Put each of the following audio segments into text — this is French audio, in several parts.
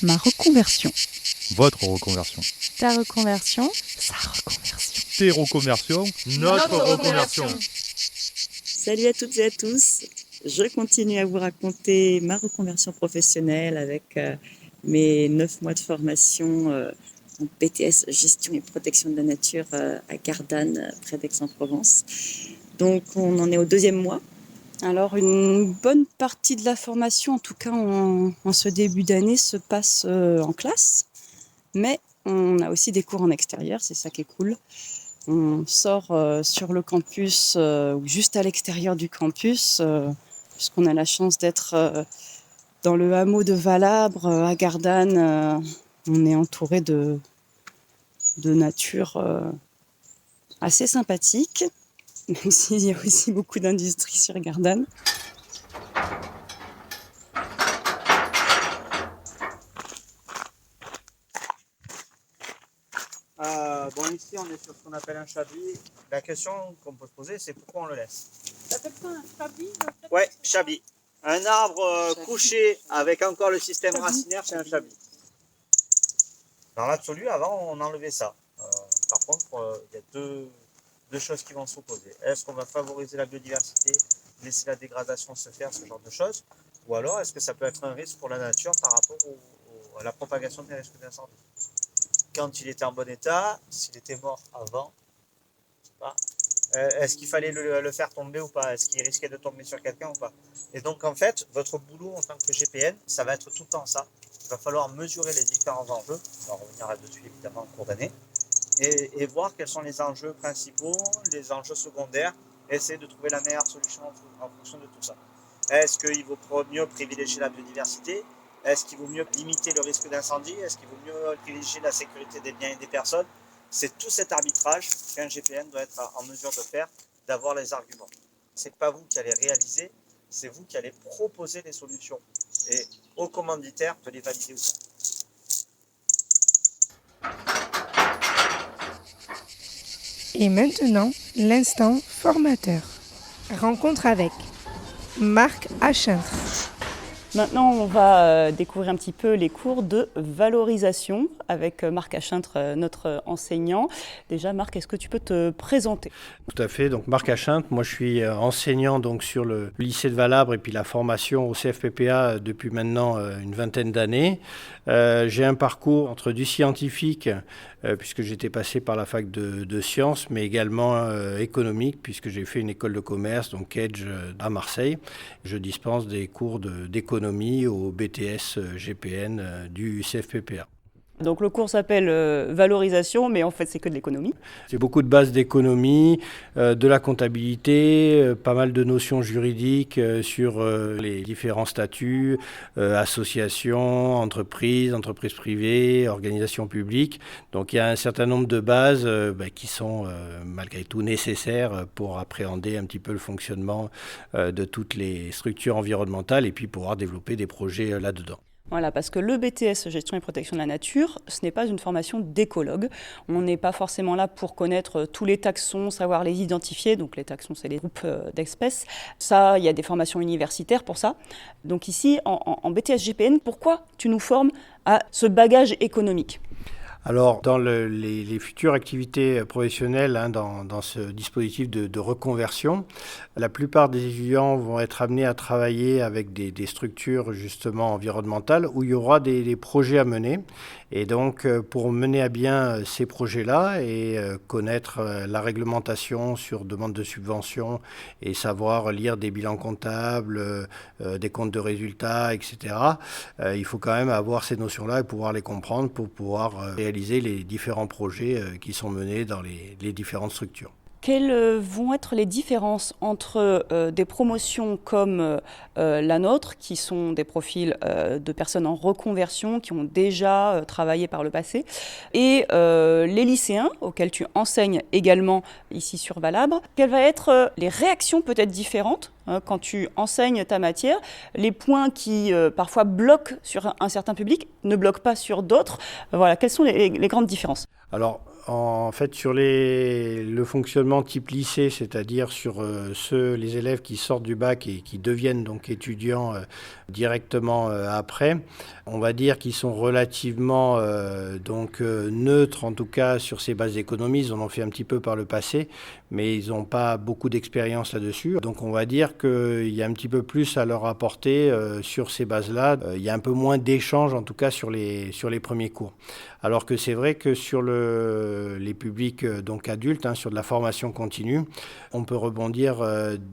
Ma reconversion. Votre reconversion. Ta reconversion. Sa reconversion. Tes reconversions. Notre reconversion. Salut à toutes et à tous. Je continue à vous raconter ma reconversion professionnelle avec mes 9 mois de formation en BTS Gestion et Protection de la Nature à Gardanne, près d'Aix-en-Provence. Donc on en est au 2e mois. Alors une bonne partie de la formation, en tout cas en ce début d'année, se passe en classe. Mais on a aussi des cours en extérieur, c'est ça qui est cool. On sort sur le campus ou juste à l'extérieur du campus, puisqu'on a la chance d'être dans le hameau de Valabre, à Gardanne. On est entouré de nature assez sympathique, même s'il y a aussi beaucoup d'industries sur Gardanne. Ici on est sur ce qu'on appelle un chablis. La question qu'on peut se poser, c'est pourquoi on le laisse. Ça s'appelle quoi, un chablis? Ouais, chablis. Un arbre couché avec encore le système racinaire, c'est un chablis. Dans l'absolu, avant, on enlevait ça. Par contre, il y a deux choses qui vont s'opposer. Est-ce qu'on va favoriser la biodiversité, laisser la dégradation se faire, ce genre de choses? Ou alors, est-ce que ça peut être un risque pour la nature par rapport à la propagation des risques d'incendie? Quand il était en bon état, s'il était mort avant, je sais pas, est-ce qu'il fallait le faire tomber ou pas? Est-ce qu'il risquait de tomber sur quelqu'un ou pas? Et donc en fait, votre boulot en tant que GPN, ça va être tout le temps ça. Il va falloir mesurer les différents enjeux, on va revenir là-dessus évidemment en cours d'année, et voir quels sont les enjeux principaux, les enjeux secondaires, et essayer de trouver la meilleure solution en fonction de tout ça. Est-ce qu'il vaut mieux privilégier la biodiversité? Est-ce qu'il vaut mieux limiter le risque d'incendie? Est-ce qu'il vaut mieux privilégier la sécurité des biens et des personnes? C'est tout cet arbitrage qu'un GPN doit être en mesure de faire, d'avoir les arguments. Ce n'est pas vous qui allez réaliser, c'est vous qui allez proposer les solutions. Et aux commanditaires de les valider ou pas. Et maintenant, l'instant formateur. Rencontre avec Marc Achintre. Maintenant, on va découvrir un petit peu les cours de valorisation avec Marc Achintre, notre enseignant. Déjà, Marc, est-ce que tu peux te présenter? Tout à fait. Donc, Marc Achintre, moi je suis enseignant donc, sur le lycée de Valabre et puis la formation au CFPPA depuis maintenant une vingtaine d'années. J'ai un parcours entre du scientifique, puisque j'étais passé par la fac de sciences, mais également économique, puisque j'ai fait une école de commerce, donc Edge, à Marseille. Je dispense des cours d'économie au BTS GPN du CFPPA. Donc le cours s'appelle valorisation, mais en fait c'est que de l'économie. C'est beaucoup de bases d'économie, de la comptabilité, pas mal de notions juridiques sur les différents statuts, associations, entreprises privées, organisations publiques. Donc il y a un certain nombre de bases qui sont malgré tout nécessaires pour appréhender un petit peu le fonctionnement de toutes les structures environnementales et puis pouvoir développer des projets là-dedans. Voilà, parce que le BTS Gestion et Protection de la Nature, ce n'est pas une formation d'écologue. On n'est pas forcément là pour connaître tous les taxons, savoir les identifier. Donc les taxons, c'est les groupes d'espèces. Ça, il y a des formations universitaires pour ça. Donc ici, en BTS GPN, pourquoi tu nous formes à ce bagage économique ? Alors, dans les futures activités professionnelles, dans ce dispositif de reconversion, la plupart des étudiants vont être amenés à travailler avec des structures justement environnementales où il y aura des projets à mener. Et donc, pour mener à bien ces projets-là et connaître la réglementation sur demande de subvention et savoir lire des bilans comptables, des comptes de résultats, etc., il faut quand même avoir ces notions-là et pouvoir les comprendre pour pouvoir réaliser les différents projets qui sont menés dans les différentes structures. Quelles vont être les différences entre des promotions comme la nôtre, qui sont des profils de personnes en reconversion, qui ont déjà travaillé par le passé, et les lycéens, auxquels tu enseignes également ici sur Valabre? Quelles vont être les réactions peut-être différentes quand tu enseignes ta matière? Les points qui parfois bloquent sur un certain public ne bloquent pas sur d'autres. Voilà, quelles sont les grandes différences? Alors, En fait, sur le fonctionnement type lycée, c'est-à-dire sur les élèves qui sortent du bac et qui deviennent donc étudiants directement après, on va dire qu'ils sont relativement neutres, en tout cas sur ces bases d'économie. Ils en ont fait un petit peu par le passé, mais ils n'ont pas beaucoup d'expérience là-dessus. Donc on va dire qu'il y a un petit peu plus à leur apporter sur ces bases-là. Il y a un peu moins d'échanges, en tout cas sur les premiers cours. Alors que c'est vrai que sur les publics donc adultes, sur de la formation continue, on peut rebondir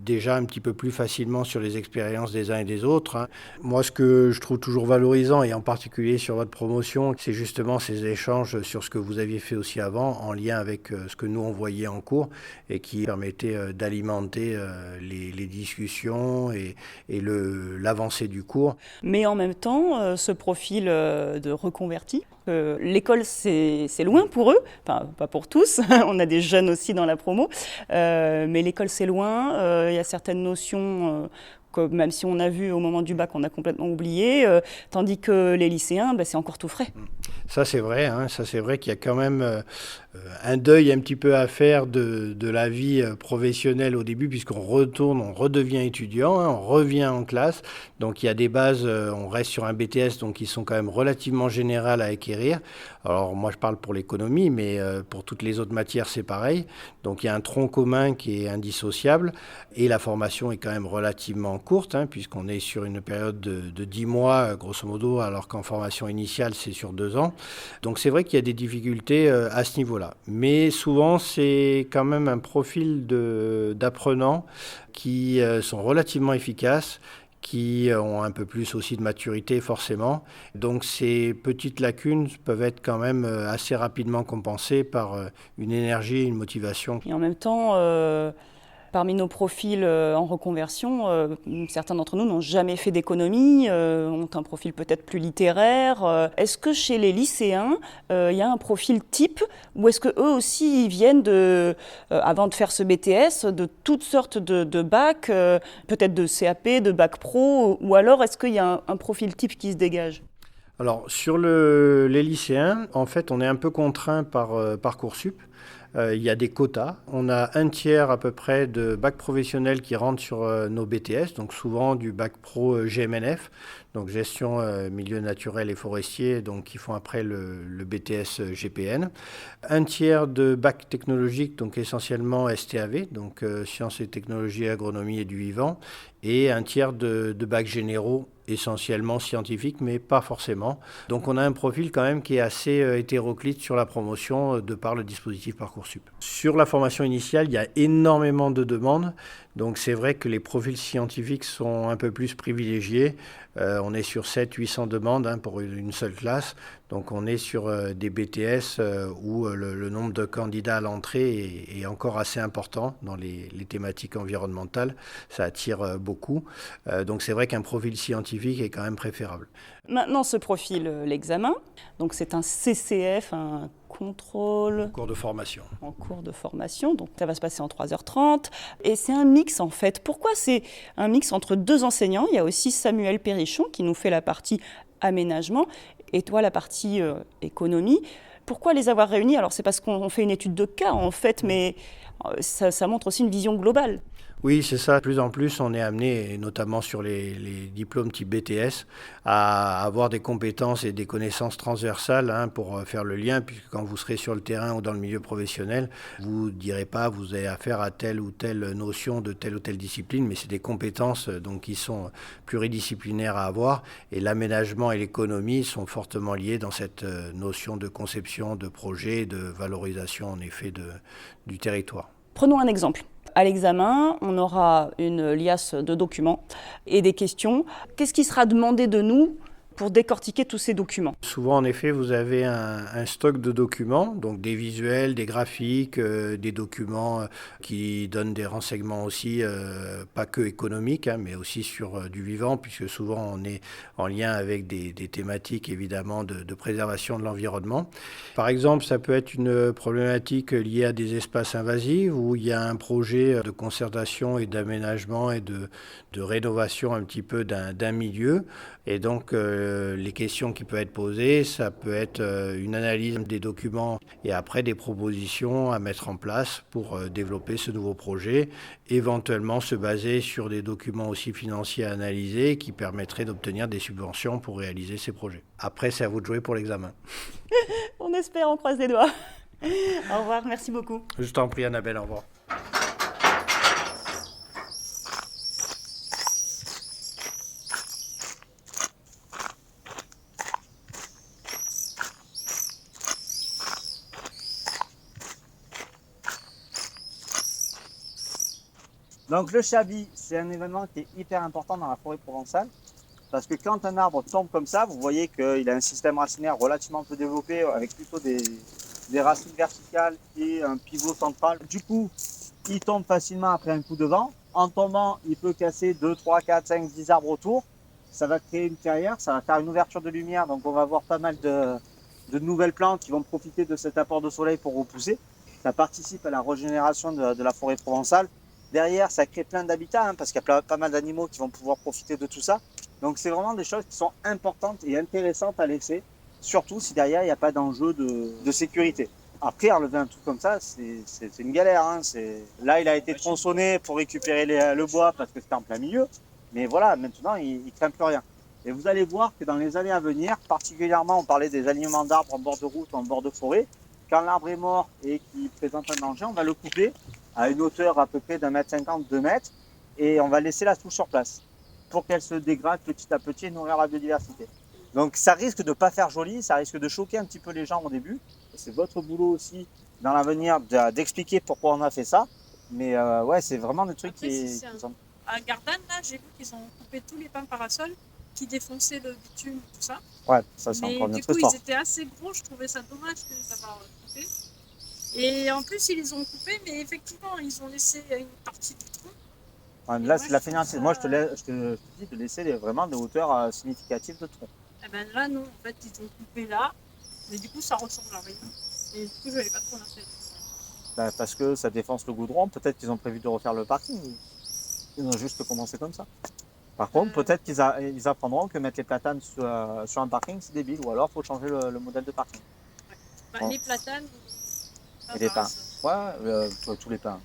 déjà un petit peu plus facilement sur les expériences des uns et des autres. Moi, ce que je trouve toujours valorisant, et en particulier sur votre promotion, c'est justement ces échanges sur ce que vous aviez fait aussi avant, en lien avec ce que nous on voyait en cours, et qui permettait d'alimenter les discussions et l'avancée du cours. Mais en même temps, ce profil de reconverti, l'école c'est loin pour eux, enfin pas pour tous, on a des jeunes aussi dans la promo, mais l'école c'est loin, il y a certaines notions que même si on a vu au moment du bac, on a complètement oublié, tandis que les lycéens, c'est encore tout frais. Ça c'est vrai, ça c'est vrai qu'il y a quand même un deuil un petit peu à faire de la vie professionnelle au début, puisqu'on redevient étudiant, on revient en classe. Donc il y a des bases, on reste sur un BTS, donc qui sont quand même relativement générales à acquérir. Alors moi je parle pour l'économie, mais pour toutes les autres matières c'est pareil. Donc il y a un tronc commun qui est indissociable, et la formation est quand même relativement courte, puisqu'on est sur une période de 10 mois, grosso modo, alors qu'en formation initiale c'est sur 2 ans. Donc c'est vrai qu'il y a des difficultés à ce niveau-là. Mais souvent, c'est quand même un profil d'apprenants qui sont relativement efficaces, qui ont un peu plus aussi de maturité forcément. Donc ces petites lacunes peuvent être quand même assez rapidement compensées par une énergie et une motivation. Et en même temps, parmi nos profils en reconversion, certains d'entre nous n'ont jamais fait d'économie, ont un profil peut-être plus littéraire. Est-ce que chez les lycéens, il y a un profil type, ou est-ce qu'eux aussi ils viennent, avant de faire ce BTS, de toutes sortes de bacs, peut-être de CAP, de bac pro, ou alors est-ce qu'il y a un profil type qui se dégage ? Alors sur les lycéens, en fait, on est un peu contraint par Parcoursup. Il y a des quotas. On a un tiers à peu près de bacs professionnels qui rentrent sur nos BTS, donc souvent du bac pro GMNF, donc gestion milieu naturel et forestier, donc qui font après le BTS GPN. Un tiers de bac technologique, donc essentiellement STAV, donc sciences et technologies, agronomie et du vivant, et un tiers de bacs généraux, essentiellement scientifiques, mais pas forcément. Donc on a un profil quand même qui est assez hétéroclite sur la promotion de par le dispositif Parcoursup. Sur la formation initiale, il y a énormément de demandes. Donc c'est vrai que les profils scientifiques sont un peu plus privilégiés. On est sur 700-800 demandes pour une seule classe. Donc on est sur des BTS où le nombre de candidats à l'entrée est encore assez important dans les thématiques environnementales. Ça attire beaucoup. Donc c'est vrai qu'un profil scientifique est quand même préférable. Maintenant, ce profil, l'examen, donc c'est un CCF, un contrôle... Cours de formation. En cours de formation, donc ça va se passer en 3h30. Et c'est un mix en fait. Pourquoi c'est un mix entre 2 enseignants ? Il y a aussi Samuel Perrichon qui nous fait la partie aménagement et toi la partie économie. Pourquoi les avoir réunis ? Alors c'est parce qu'on fait une étude de cas en fait, mais ça montre aussi une vision globale. Oui, c'est ça. De plus en plus, on est amené, et notamment sur les diplômes type BTS, à avoir des compétences et des connaissances transversales pour faire le lien, puisque quand vous serez sur le terrain ou dans le milieu professionnel, vous ne direz pas vous avez affaire à telle ou telle notion de telle ou telle discipline, mais c'est des compétences donc, qui sont pluridisciplinaires à avoir, et l'aménagement et l'économie sont fortement liés dans cette notion de conception, de projet, de valorisation en effet du territoire. Prenons un exemple. À l'examen, on aura une liasse de documents et des questions. Qu'est-ce qui sera demandé de nous pour décortiquer tous ces documents ? Souvent, en effet, vous avez un stock de documents, donc des visuels, des graphiques, des documents qui donnent des renseignements aussi, pas que économiques, mais aussi sur du vivant, puisque souvent on est en lien avec des thématiques évidemment de préservation de l'environnement. Par exemple, ça peut être une problématique liée à des espaces invasifs, où il y a un projet de concertation et d'aménagement et de rénovation un petit peu d'un milieu. Et donc, les questions qui peuvent être posées, ça peut être une analyse des documents et après des propositions à mettre en place pour développer ce nouveau projet, éventuellement se baser sur des documents aussi financiers à analyser qui permettraient d'obtenir des subventions pour réaliser ces projets. Après, c'est à vous de jouer pour l'examen. On espère, on croise les doigts. Au revoir, merci beaucoup. Je t'en prie, Annabelle, au revoir. Donc le Chabi, c'est un événement qui est hyper important dans la forêt provençale parce que quand un arbre tombe comme ça, vous voyez qu'il a un système racinaire relativement peu développé avec plutôt des racines verticales et un pivot central. Du coup, il tombe facilement après un coup de vent. En tombant, il peut casser 2, 3, 4, 5, 10 arbres autour. Ça va créer une carrière, ça va faire une ouverture de lumière, donc on va avoir pas mal de nouvelles plantes qui vont profiter de cet apport de soleil pour repousser. Ça participe à la régénération de la forêt provençale. Derrière, ça crée plein d'habitats, parce qu'il y a pas mal d'animaux qui vont pouvoir profiter de tout ça. Donc c'est vraiment des choses qui sont importantes et intéressantes à laisser, surtout si derrière, il n'y a pas d'enjeu de sécurité. Après, enlever un truc comme ça, c'est une galère. Là, il a été tronçonné pour récupérer le bois parce que c'était en plein milieu. Mais voilà, maintenant, il ne craint plus rien. Et vous allez voir que dans les années à venir, particulièrement, on parlait des alignements d'arbres en bord de route ou en bord de forêt. Quand l'arbre est mort et qu'il présente un danger, on va le couper à une hauteur à peu près d'1,50 m, 2 mètres, et on va laisser la souche sur place pour qu'elle se dégrade petit à petit et nourrir la biodiversité. Donc ça risque de ne pas faire joli, ça risque de choquer un petit peu les gens au début. C'est votre boulot aussi dans l'avenir d'expliquer pourquoi on a fait ça. Mais ouais, c'est vraiment des trucs Après, qui sont... À Gardanne, là, j'ai vu qu'ils ont coupé tous les pins parasols qui défonçaient le bitume, tout ça. Ouais, ça c'est Mais encore une du autre coup, histoire. ils étaient assez gros, je trouvais ça dommage de les avoir coupés. Et en plus, ils les ont coupés, mais effectivement, ils ont laissé une partie du tronc. Ouais, Et là, moi, c'est la je trouve finance. ça- Moi, je te dis de laisser vraiment des hauteurs significatives de tronc. Eh ben là, non, en fait, ils ont coupé là, mais du coup, ça ressemble à rien. Et du coup, je n'avais pas trop l'intérêt. Ben, parce que ça défonce le goudron. Peut-être qu'ils ont prévu de refaire le parking. Ils ont juste commencé comme ça. Par contre, peut-être qu'ils apprendront que mettre les platanes sur un parking, c'est débile. Ou alors, il faut changer le modèle de parking. Bah, Bon. les platanes, Et les pins. Ouais, tous les pins.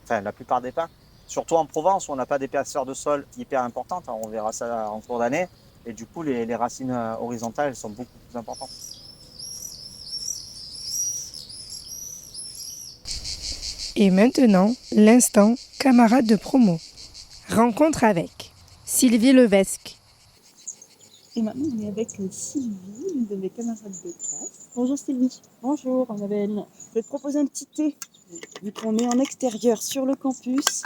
Enfin, la plupart des pins. Surtout en Provence, où on n'a pas d'épaisseur de sol hyper importante. On verra ça en cours d'année. Et du coup, les racines horizontales elles sont beaucoup plus importantes. Et maintenant, l'instant camarade de promo. Rencontre avec Sylvie Levesque. Et maintenant, on est avec Sylvie, une de mes camarades de classe. Bonjour Sylvie. Bonjour Annabelle. Je vais te proposer un petit thé, vu qu'on est en extérieur sur le campus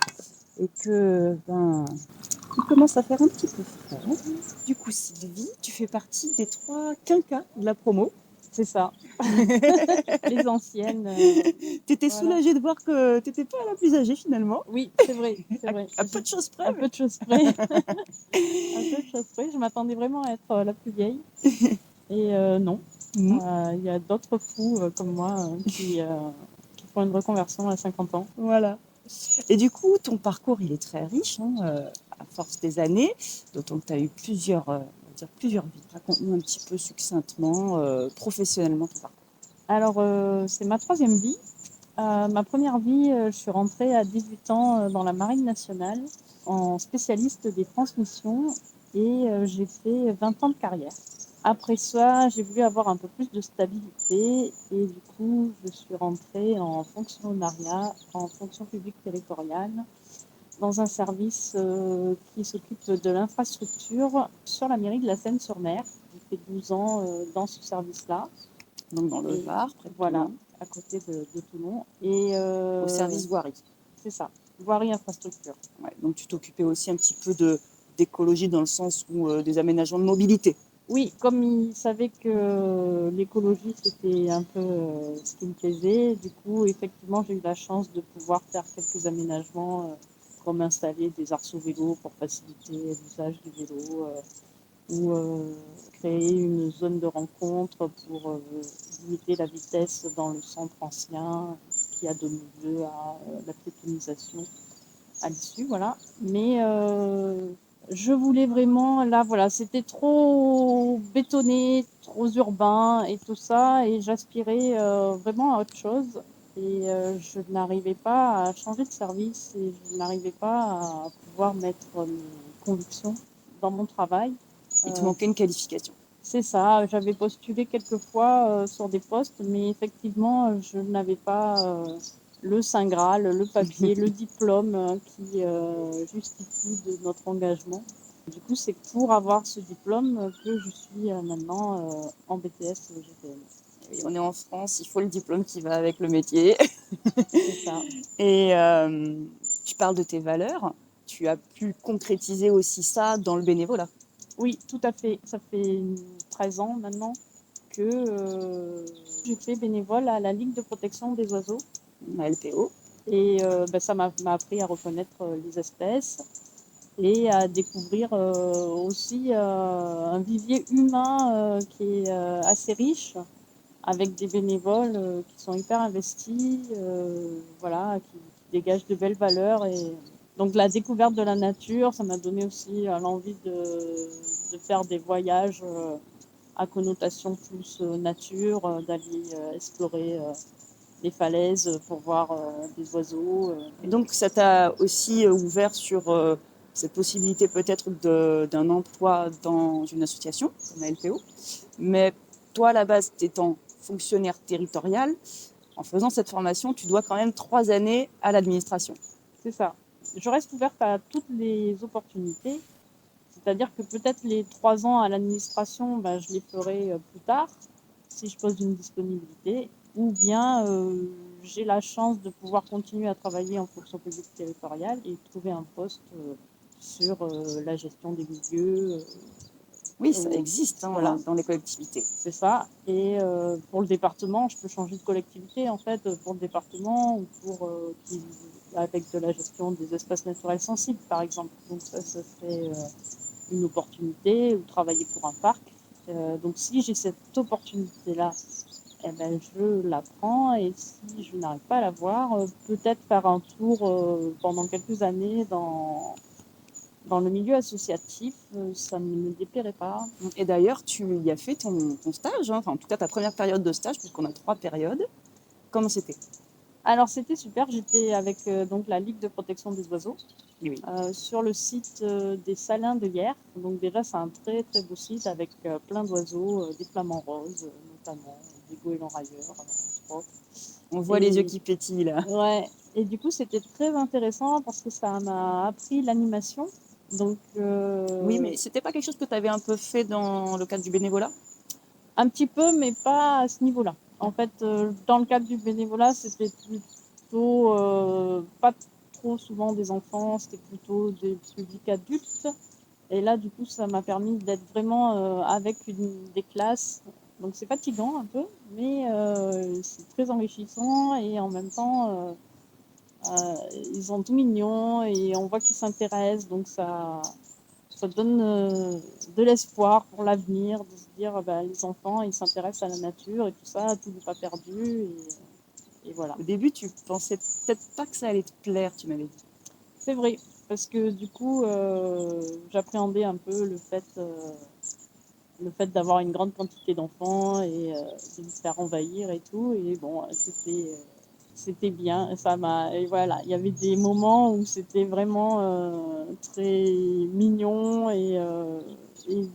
et que, il commence à faire un petit peu froid. Du coup, Sylvie, tu fais partie des 3 quinquas de la promo. C'est ça. Les anciennes. T'étais Voilà. soulagée de voir que t'étais pas la plus âgée finalement. Oui, c'est vrai. C'est vrai. À peu de choses près. À peu de choses près. À peu de choses près. Je m'attendais vraiment à être la plus vieille. Et non. Il y a d'autres fous comme moi qui font une reconversion à 50 ans. Voilà. Et du coup, ton parcours, il est très riche, à force des années. Donc, tu as eu plusieurs vies. Raconte-nous un petit peu succinctement, professionnellement, ton parcours. Alors, c'est ma 3e vie. Ma première vie, je suis rentrée à 18 ans dans la Marine nationale en spécialiste des transmissions et j'ai fait 20 ans de carrière. Après ça, j'ai voulu avoir un peu plus de stabilité et du coup, je suis rentrée en fonctionnariat, en fonction publique territoriale, dans un service qui s'occupe de l'infrastructure sur la mairie de la Seine-sur-Mer. J'ai fait 12 ans dans ce service-là. Donc, dans le Var, près de Voilà, Toulon. à côté de Toulon. Et, Au service voirie. c'est ça, voirie infrastructure. Ouais, donc, tu t'occupais aussi un petit peu d'écologie dans le sens où des aménagements de mobilité. Oui, comme ils savaient que l'écologie, c'était un peu ce qui me plaisait, du coup, effectivement, j'ai eu la chance de pouvoir faire quelques aménagements, comme installer des arceaux vélos pour faciliter l'usage du vélo, ou créer une zone de rencontre pour limiter la vitesse dans le centre ancien, qui a donné lieu à la piétonisation à l'issue, voilà. Mais Je voulais vraiment, là, voilà, c'était trop bétonné, trop urbain et tout ça, et j'aspirais vraiment à autre chose. Et je n'arrivais pas à changer de service et je n'arrivais pas à pouvoir mettre mes convictions dans mon travail. Il te manquait une qualification. C'est ça, j'avais postulé quelques fois sur des postes, mais effectivement, je n'avais pas le Saint Graal, le papier, le diplôme qui justifie de notre engagement. Du coup, c'est pour avoir ce diplôme que je suis maintenant en BTS GPM. Oui, on est en France, il faut le diplôme qui va avec le métier. C'est ça. Et tu parles de tes valeurs. Tu as pu concrétiser aussi ça dans le bénévolat. Oui, tout à fait. Ça fait 13 ans maintenant que j'ai fait bénévole à la Ligue de protection des oiseaux, la LPO. Et ça m'a appris à reconnaître les espèces et à découvrir aussi un vivier humain qui est assez riche, avec des bénévoles qui sont hyper investis, voilà, qui dégagent de belles valeurs. Et donc la découverte de la nature, ça m'a donné aussi l'envie de faire des voyages à connotation plus nature, d'aller explorer les falaises pour voir des oiseaux. Et donc ça t'a aussi ouvert sur cette possibilité peut-être d'un emploi dans une association comme la LPO. Mais toi, à la base, t'étant fonctionnaire territorial, en faisant cette formation, tu dois quand même 3 années à l'administration. C'est ça. Je reste ouverte à toutes les opportunités. C'est-à-dire que peut-être les 3 ans à l'administration, je les ferai plus tard, si je pose une disponibilité. Ou bien j'ai la chance de pouvoir continuer à travailler en fonction publique territoriale et trouver un poste sur la gestion des milieux. Oui, ça existe voilà. Dans les collectivités. C'est ça. Et pour le département, je peux changer de collectivité en fait pour le département ou pour avec de la gestion des espaces naturels sensibles par exemple. Donc ça serait une opportunité ou travailler pour un parc. Donc si j'ai cette opportunité-là, je la prends, et si je n'arrive pas à la voir, peut-être faire un tour pendant quelques années dans le milieu associatif, ça ne me déplairait pas. Et d'ailleurs, tu y as fait ton stage, enfin en tout cas ta première période de stage, puisqu'on a 3 périodes. Comment c'était ? Alors c'était super, j'étais avec donc la Ligue de protection des oiseaux, oui. Sur le site des Salins de Hyères. Donc déjà c'est un très très beau site avec plein d'oiseaux, des flamants roses notamment, des goélands railleurs. On voit les yeux qui pétillent là. Ouais, et du coup c'était très intéressant parce que ça m'a appris l'animation. Donc, oui, mais c'était pas quelque chose que tu avais un peu fait dans le cadre du bénévolat ? Un petit peu, mais pas à ce niveau-là. En fait, dans le cadre du bénévolat, c'était plutôt pas trop souvent des enfants, c'était plutôt des publics adultes. Et là, du coup, ça m'a permis d'être vraiment avec des classes. Donc, c'est fatigant un peu, mais c'est très enrichissant et en même temps, ils sont tout mignons et on voit qu'ils s'intéressent. Donc, ça donne de l'espoir pour l'avenir, de se dire les enfants ils s'intéressent à la nature et tout ça, tout n'est pas perdu, et voilà. Au début tu pensais peut-être pas que ça allait te plaire, tu m'avais dit. C'est vrai, parce que du coup j'appréhendais un peu le fait d'avoir une grande quantité d'enfants et de me faire envahir et tout, et bon c'était bien, et voilà, il y avait des moments où c'était vraiment très mignon et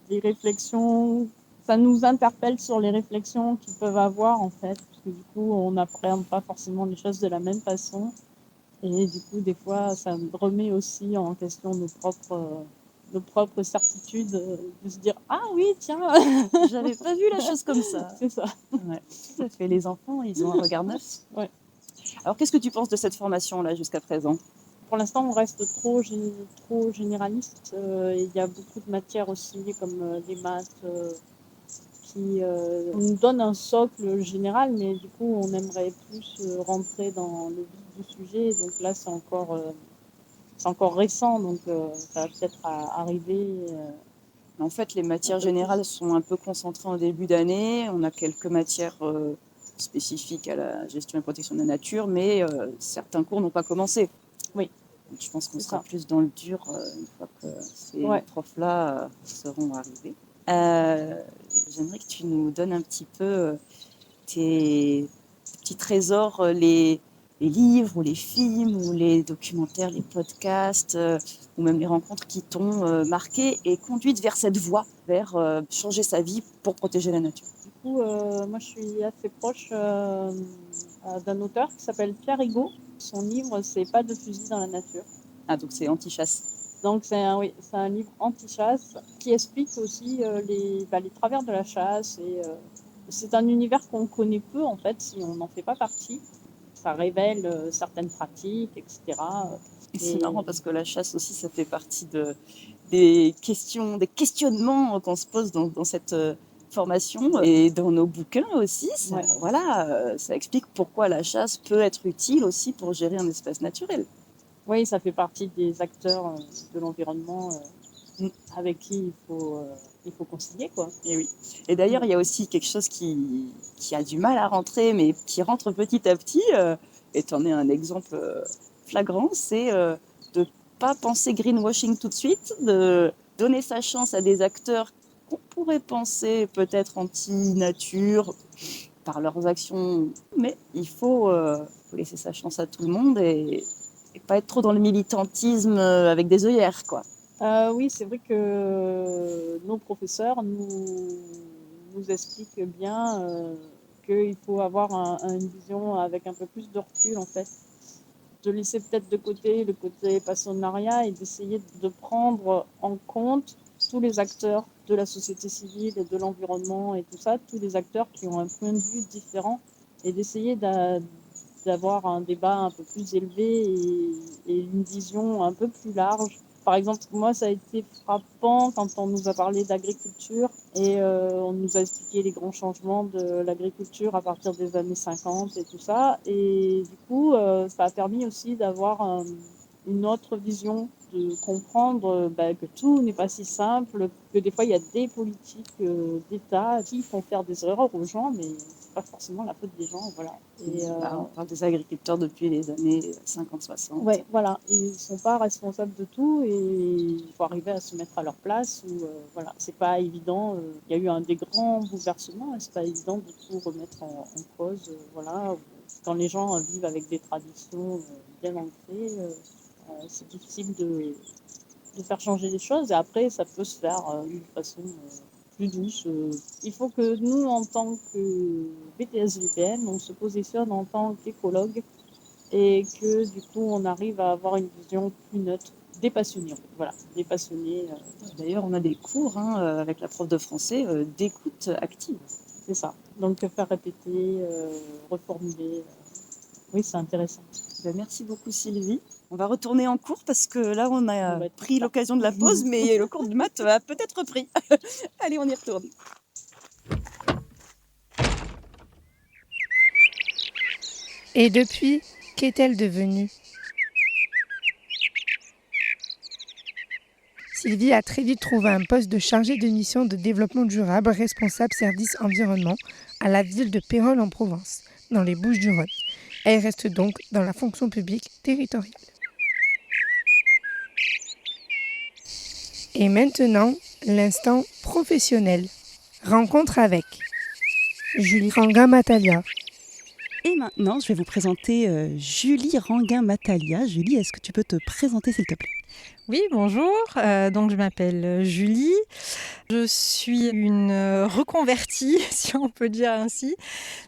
des réflexions, ça nous interpelle sur les réflexions qu'ils peuvent avoir en fait, parce que du coup on n'appréhende pas forcément les choses de la même façon, et du coup des fois ça remet aussi en question nos propres certitudes, de se dire ah oui tiens j'avais pas vu la chose comme ça. C'est ça. Ouais, tout à fait. Les enfants ils ont un regard neuf. Ouais. Alors, qu'est-ce que tu penses de cette formation-là jusqu'à présent ? Pour l'instant, on reste trop généraliste. Il y a beaucoup de matières aussi, comme les maths, qui nous donnent un socle général, mais du coup, on aimerait plus rentrer dans le vif du sujet. Donc là, c'est encore récent, donc ça va peut-être arriver. En fait, les matières générales sont un peu concentrées en début d'année. On a quelques matières spécifiques à la gestion et protection de la nature, mais certains cours n'ont pas commencé. Oui. Je pense qu'on C'est sera ça. plus dans le dur une fois que ces Ouais. profs-là seront arrivés. J'aimerais que tu nous donnes un petit peu tes petits trésors, les livres ou les films ou les documentaires, les podcasts ou même les rencontres qui t'ont marqué et conduite vers cette voie, vers changer sa vie pour protéger la nature. Du coup, moi, je suis assez proche d'un auteur qui s'appelle Pierre Rigaud. Son livre, c'est Pas de fusil dans la nature. Ah, donc c'est anti-chasse. Donc, c'est un livre anti-chasse qui explique aussi les travers de la chasse. C'est un univers qu'on connaît peu, en fait, si on n'en fait pas partie. Ça révèle certaines pratiques, etc. Et c'est marrant parce que la chasse aussi, ça fait partie des questionnements qu'on se pose dans cette formation et dans nos bouquins aussi. Ça, Ouais. voilà, ça explique pourquoi la chasse peut être utile aussi pour gérer un espace naturel. Oui, ça fait partie des acteurs de l'environnement avec qui il faut concilier, quoi. Et oui. Et d'ailleurs, il y a aussi quelque chose qui a du mal à rentrer, mais qui rentre petit à petit, et tu en es un exemple flagrant, c'est de ne pas penser greenwashing tout de suite, de donner sa chance à des acteurs qu'on pourrait penser peut-être anti-nature par leurs actions, mais il faut laisser sa chance à tout le monde et pas être trop dans le militantisme avec des œillères, quoi. Oui, c'est vrai que nos professeurs nous expliquent bien qu'il faut avoir une vision avec un peu plus de recul, en fait. De laisser peut-être de côté le côté passionnariat et d'essayer de prendre en compte tous les acteurs de la société civile et de l'environnement et tout ça, tous les acteurs qui ont un point de vue différent et d'essayer d'avoir un débat un peu plus élevé et une vision un peu plus large. Par exemple, moi, ça a été frappant quand on nous a parlé d'agriculture et on nous a expliqué les grands changements de l'agriculture à partir des années 50 et tout ça. Et du coup, ça a permis aussi d'avoir une autre vision, de comprendre que tout n'est pas si simple, que des fois, il y a des politiques d'État qui font faire des erreurs aux gens, mais c'est pas forcément la faute des gens. Voilà. Et, On parle des agriculteurs depuis les années 50-60. ouais, voilà, ils ne sont pas responsables de tout et il faut arriver à se mettre à leur place. Voilà, c'est pas évident. Il y a eu des grands bouleversements et c'est pas évident de tout remettre en cause. Voilà, quand les gens vivent avec des traditions bien ancrées, c'est difficile de faire changer les choses et après ça peut se faire d'une façon plus douce. Il faut que nous, en tant que BTS-VPN, on se positionne en tant qu'écologue et que du coup on arrive à avoir une vision plus neutre, dépassionnée. Voilà, dépassionnée. D'ailleurs, on a des cours avec la prof de français d'écoute active. C'est ça. Donc faire répéter, reformuler. Oui, c'est intéressant. Merci beaucoup Sylvie. On va retourner en cours parce que là on a pris l'occasion de la pause, mais le cours de maths a peut-être repris. Allez, on y retourne. Et depuis, qu'est-elle devenue ? Sylvie a très vite trouvé un poste de chargée de mission de développement durable responsable service environnement à la ville de Pérols en Provence, dans les Bouches-du-Rhône. Elle reste donc dans la fonction publique territoriale. Et maintenant, l'instant professionnel. Rencontre avec Julie Ranguin-Matalia. Et maintenant, je vais vous présenter Julie Ranguin-Matalia. Julie, est-ce que tu peux te présenter, s'il te plaît ? Oui, bonjour. Donc je m'appelle Julie. Je suis une reconvertie, si on peut dire ainsi,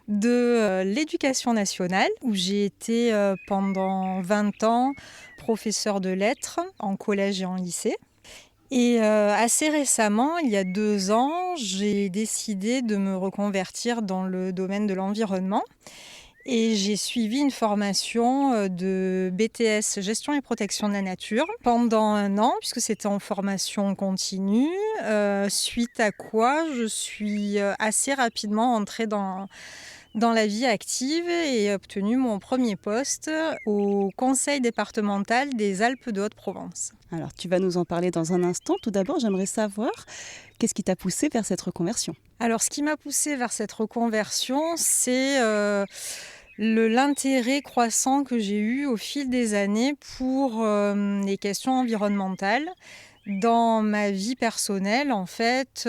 de l'éducation nationale, où j'ai été pendant 20 ans professeure de lettres en collège et en lycée. Et assez récemment, il y a 2 ans, j'ai décidé de me reconvertir dans le domaine de l'environnement. Et j'ai suivi une formation de BTS Gestion et Protection de la Nature pendant 1 an, puisque c'était en formation continue, suite à quoi je suis assez rapidement entrée dans la vie active et obtenu mon premier poste au conseil départemental des Alpes de Haute-Provence. Alors, tu vas nous en parler dans un instant. Tout d'abord, j'aimerais savoir qu'est-ce qui t'a poussé vers cette reconversion ? Alors, ce qui m'a poussée vers cette reconversion, c'est l'intérêt croissant que j'ai eu au fil des années pour les questions environnementales. Dans ma vie personnelle, en fait,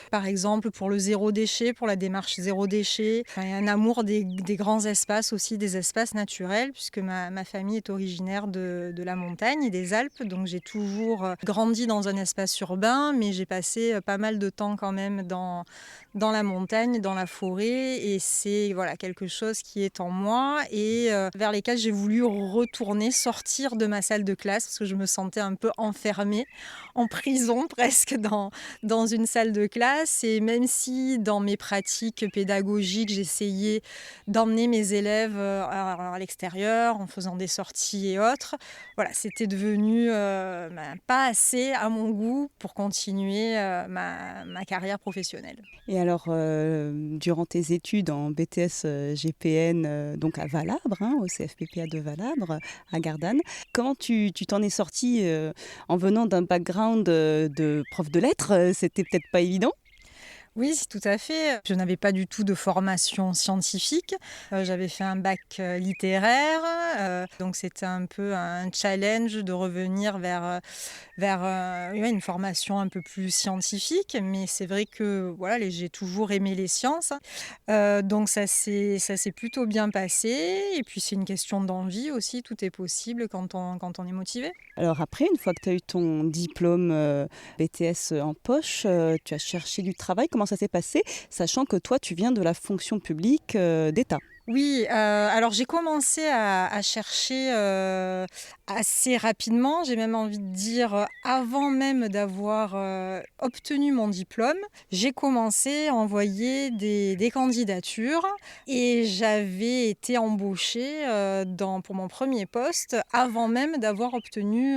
par exemple pour le zéro déchet, pour la démarche zéro déchet, il y a un amour des grands espaces aussi, des espaces naturels, puisque ma famille est originaire de la montagne et des Alpes, donc j'ai toujours grandi dans un espace urbain, mais j'ai passé pas mal de temps quand même dans la montagne, dans la forêt, et c'est voilà, quelque chose qui est en moi et vers lesquels j'ai voulu retourner, sortir de ma salle de classe, parce que je me sentais un peu enfermée en prison presque dans une salle de classe. Et même si dans mes pratiques pédagogiques, j'essayais d'emmener mes élèves à l'extérieur en faisant des sorties et autres, voilà, c'était devenu pas assez à mon goût pour continuer ma carrière professionnelle. Et alors, durant tes études en BTS GPN, donc à Valabre, au CFPPA de Valabre, à Gardanne, comment tu t'en es sortie en venant d'un background de prof de lettres? C'était peut-être pas évident? Oui, tout à fait. Je n'avais pas du tout de formation scientifique. J'avais fait un bac littéraire, donc c'était un peu un challenge de revenir vers une formation un peu plus scientifique. Mais c'est vrai que voilà, j'ai toujours aimé les sciences, donc ça s'est plutôt bien passé. Et puis c'est une question d'envie aussi. Tout est possible quand on est motivé. Alors après, une fois que tu as eu ton diplôme BTS en poche, tu as cherché du travail. Comment ça s'est passé, sachant que toi, tu viens de la fonction publique d'État? Oui, alors j'ai commencé à chercher assez rapidement, j'ai même envie de dire avant même d'avoir obtenu mon diplôme. J'ai commencé à envoyer des candidatures et j'avais été embauchée pour mon premier poste avant même d'avoir obtenu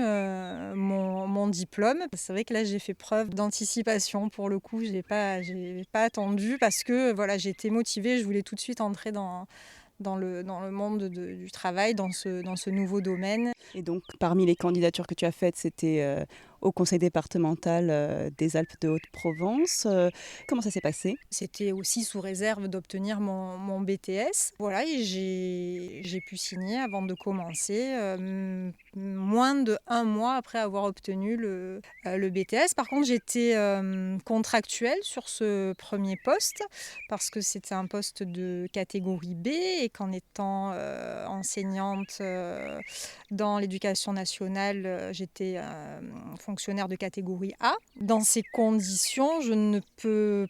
mon diplôme. C'est vrai que là j'ai fait preuve d'anticipation pour le coup, j'ai pas attendu parce que voilà, j'étais motivée, je voulais tout de suite entrer dans le monde du travail, dans ce nouveau domaine. Et donc, parmi les candidatures que tu as faites, c'était au conseil départemental des Alpes de Haute-Provence. Comment ça s'est passé? C'était aussi sous réserve d'obtenir mon BTS. Voilà, et j'ai pu signer avant de commencer, moins d'1 mois après avoir obtenu le BTS. Par contre, j'étais contractuelle sur ce premier poste parce que c'était un poste de catégorie B et qu'en étant enseignante dans l'éducation nationale, j'étais fonctionnaire de catégorie A. Dans ces conditions, je ne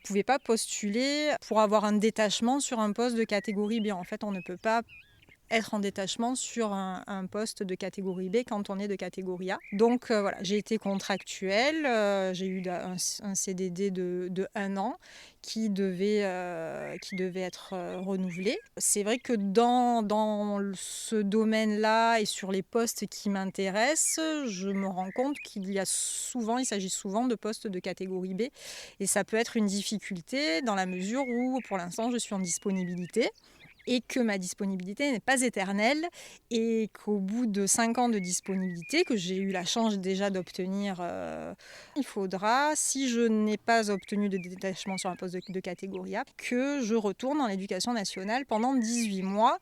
pouvais pas postuler pour avoir un détachement sur un poste de catégorie B. En fait, on ne peut pas être en détachement sur un poste de catégorie B quand on est de catégorie A. Donc voilà, j'ai été contractuelle, j'ai eu un CDD de 1 an qui devait être renouvelé. C'est vrai que dans ce domaine-là et sur les postes qui m'intéressent, je me rends compte il s'agit souvent de postes de catégorie B et ça peut être une difficulté dans la mesure où pour l'instant je suis en disponibilité et que ma disponibilité n'est pas éternelle et qu'au bout de 5 ans de disponibilité, que j'ai eu la chance déjà d'obtenir, il faudra, si je n'ai pas obtenu de détachement sur un poste de catégorie A, que je retourne dans l'éducation nationale pendant 18 mois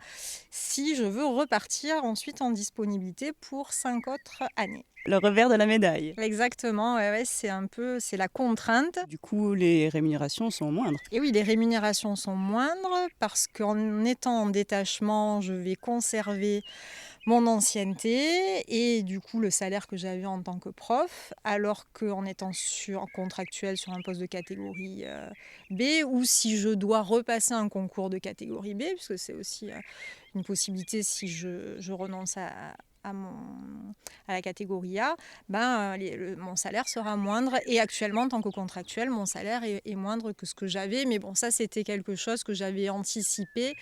si je veux repartir ensuite en disponibilité pour 5 autres années. Le revers de la médaille. Exactement, ouais, c'est la contrainte. Du coup, les rémunérations sont moindres. Et oui, les rémunérations sont moindres parce qu'en étant en détachement, je vais conserver mon ancienneté et du coup le salaire que j'avais en tant que prof, alors qu'en étant contractuel sur un poste de catégorie B, ou si je dois repasser un concours de catégorie B, puisque c'est aussi une possibilité si je renonce à la catégorie A, mon salaire sera moindre. Et actuellement, en tant que contractuel, mon salaire est moindre que ce que j'avais. Mais bon, ça, c'était quelque chose que j'avais anticipé.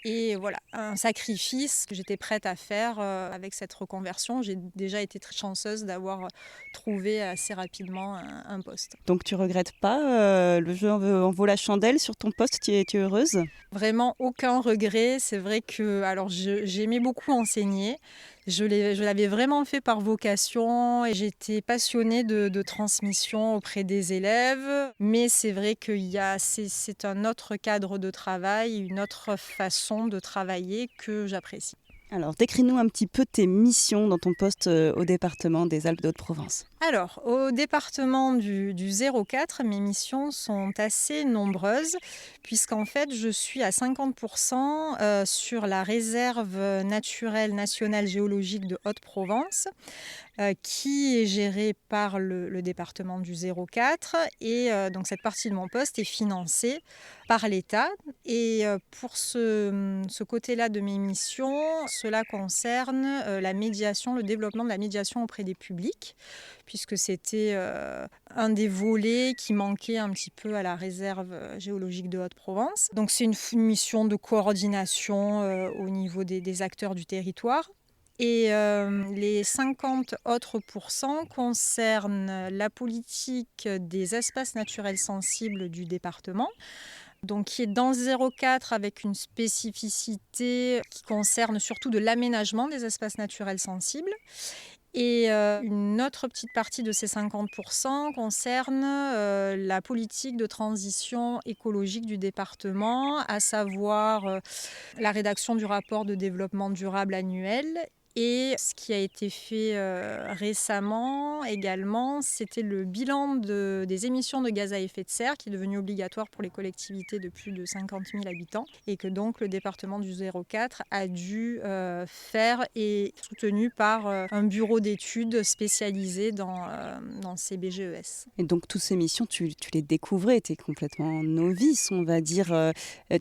Et voilà, un sacrifice que j'étais prête à faire avec cette reconversion. J'ai déjà été très chanceuse d'avoir trouvé assez rapidement un poste. Donc tu regrettes pas le jeu en vaut la chandelle sur ton poste, tu es heureuse? Vraiment aucun regret. C'est vrai que j'aimais beaucoup enseigner. Je l'avais vraiment fait par vocation et j'étais passionnée de transmission auprès des élèves. Mais c'est vrai que c'est un autre cadre de travail, une autre façon de travailler que j'apprécie. Alors, décris-nous un petit peu tes missions dans ton poste au département des Alpes de Haute-Provence. Alors, au département du 04, mes missions sont assez nombreuses, puisqu'en fait, je suis à 50% sur la réserve naturelle nationale géologique de Haute-Provence, qui est gérée par le département du 04. Et donc, cette partie de mon poste est financée par l'État. Et pour ce côté-là de mes missions, cela concerne la médiation, le développement de la médiation auprès des publics, puisque c'était un des volets qui manquait un petit peu à la réserve géologique de Haute-Provence. Donc c'est une mission de coordination au niveau des acteurs du territoire. Et les 50 autres pourcents concernent la politique des espaces naturels sensibles du département, donc qui est dans 04 avec une spécificité qui concerne surtout de l'aménagement des espaces naturels sensibles. Et une autre petite partie de ces 50% concerne la politique de transition écologique du département, à savoir la rédaction du rapport de développement durable annuel. Et ce qui a été fait récemment également, c'était le bilan des émissions de gaz à effet de serre qui est devenu obligatoire pour les collectivités de plus de 50 000 habitants et que donc le département du 04 a dû faire et soutenu par un bureau d'études spécialisé dans ces BGES. Et donc toutes ces missions, tu les découvrais, tu es complètement novice, on va dire.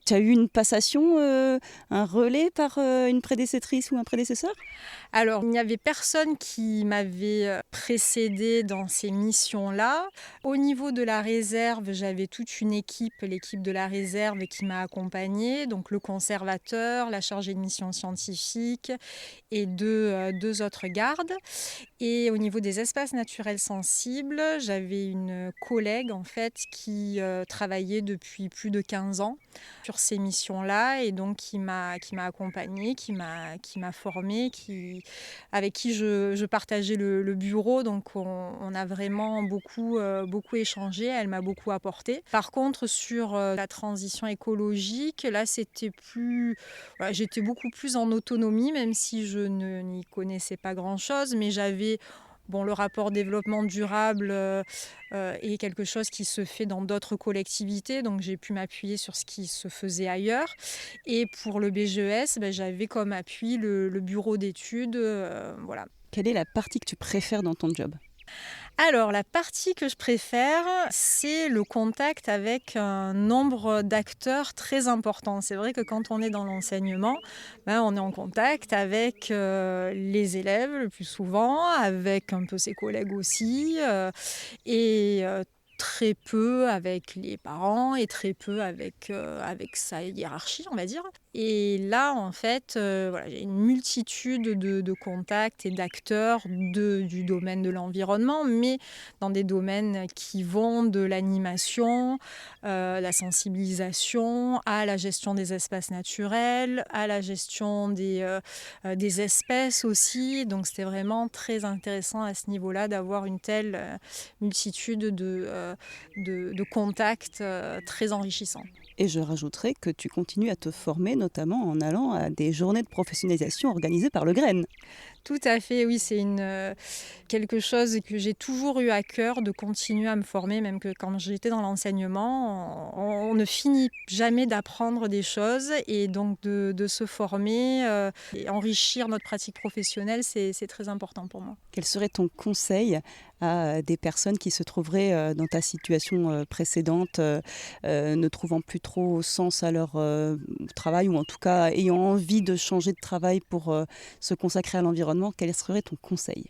Tu as eu une passation, un relais par une prédécessrice ou un prédécesseur ? Alors, il n'y avait personne qui m'avait précédé dans ces missions-là. Au niveau de la réserve, j'avais toute une équipe, l'équipe de la réserve qui m'a accompagnée, donc le conservateur, la chargée de mission scientifique et deux autres gardes. Et au niveau des espaces naturels sensibles, j'avais une collègue en fait qui travaillait depuis plus de 15 ans sur ces missions-là et donc qui m'a accompagnée, qui m'a formée, avec qui je partageais le bureau. Donc on a vraiment beaucoup échangé, elle m'a beaucoup apporté. Par contre, sur la transition écologique, là j'étais beaucoup plus en autonomie, même si je n'y connaissais pas grand-chose, mais j'avais le rapport développement durable est quelque chose qui se fait dans d'autres collectivités, donc j'ai pu m'appuyer sur ce qui se faisait ailleurs. Et pour le BGES, j'avais comme appui le bureau d'études. Voilà. Quelle est la partie que tu préfères dans ton job ? Alors, la partie que je préfère, c'est le contact avec un nombre d'acteurs très important. C'est vrai que quand on est dans l'enseignement, on est en contact avec les élèves le plus souvent, avec un peu ses collègues aussi, et très peu avec les parents et très peu avec sa hiérarchie, on va dire. Et là, en fait, il y a une multitude de contacts et d'acteurs du domaine de l'environnement, mais dans des domaines qui vont de l'animation, la sensibilisation, à la gestion des espaces naturels, à la gestion des espèces aussi. Donc, c'était vraiment très intéressant à ce niveau-là d'avoir une telle multitude de contacts très enrichissants. Et je rajouterai que tu continues à te former, notamment en allant à des journées de professionnalisation organisées par le GREN. Tout à fait, oui, c'est quelque chose que j'ai toujours eu à cœur de continuer à me former, même que quand j'étais dans l'enseignement, on ne finit jamais d'apprendre des choses et donc de se former et enrichir notre pratique professionnelle, c'est très important pour moi. Quel serait ton conseil à des personnes qui se trouveraient dans ta situation précédente, ne trouvant plus trop sens à leur travail ou en tout cas ayant envie de changer de travail pour se consacrer à l'environnement? Quel serait ton conseil ?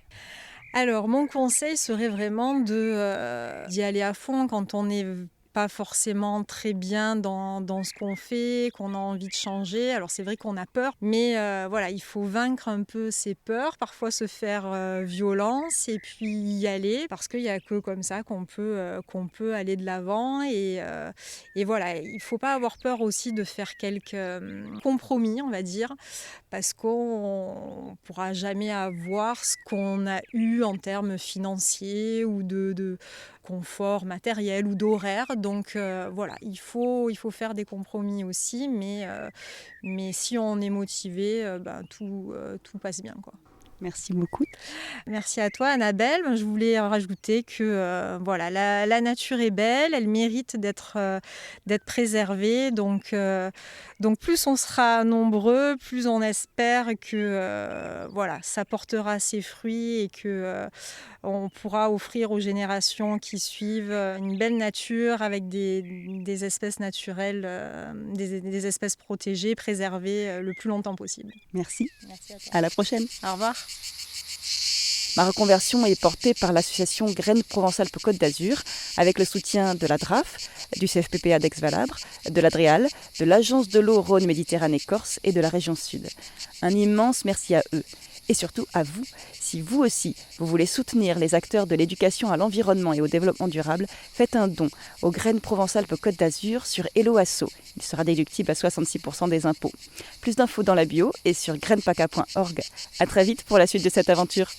Alors, mon conseil serait vraiment d'y aller à fond quand on est pas forcément très bien dans ce qu'on fait, qu'on a envie de changer. Alors c'est vrai qu'on a peur, mais voilà, il faut vaincre un peu ses peurs, parfois se faire violence et puis y aller, parce qu'il n'y a que comme ça qu'on peut aller de l'avant. Et voilà, il ne faut pas avoir peur aussi de faire quelques compromis, on va dire, parce qu'on ne pourra jamais avoir ce qu'on a eu en termes financiers ou de confort matériel ou d'horaire. Donc voilà, il faut faire des compromis aussi, mais si on est motivé, tout passe bien, quoi. Merci beaucoup. Merci à toi, Annabelle. Je voulais rajouter que voilà, la nature est belle, elle mérite d'être préservée. Donc plus on sera nombreux, plus on espère que voilà, ça portera ses fruits et que on pourra offrir aux générations qui suivent une belle nature avec des espèces naturelles, des espèces protégées, préservées le plus longtemps possible. Merci. Merci à toi. À la prochaine. Au revoir. Ma reconversion est portée par l'association Graines Provence-Alpes-Côte d'Azur, avec le soutien de la DRAF, du CFPPA d'Aix-Valabre, de l'Adréal, de l'Agence de l'eau Rhône-Méditerranée-Corse et de la région Sud. Un immense merci à eux. Et surtout à vous, si vous aussi, vous voulez soutenir les acteurs de l'éducation à l'environnement et au développement durable, faites un don aux Graines Provence-Alpes-Côte d'Azur sur Hello Asso. Il sera déductible à 66% des impôts. Plus d'infos dans la bio et sur grainepaca.org. À très vite pour la suite de cette aventure.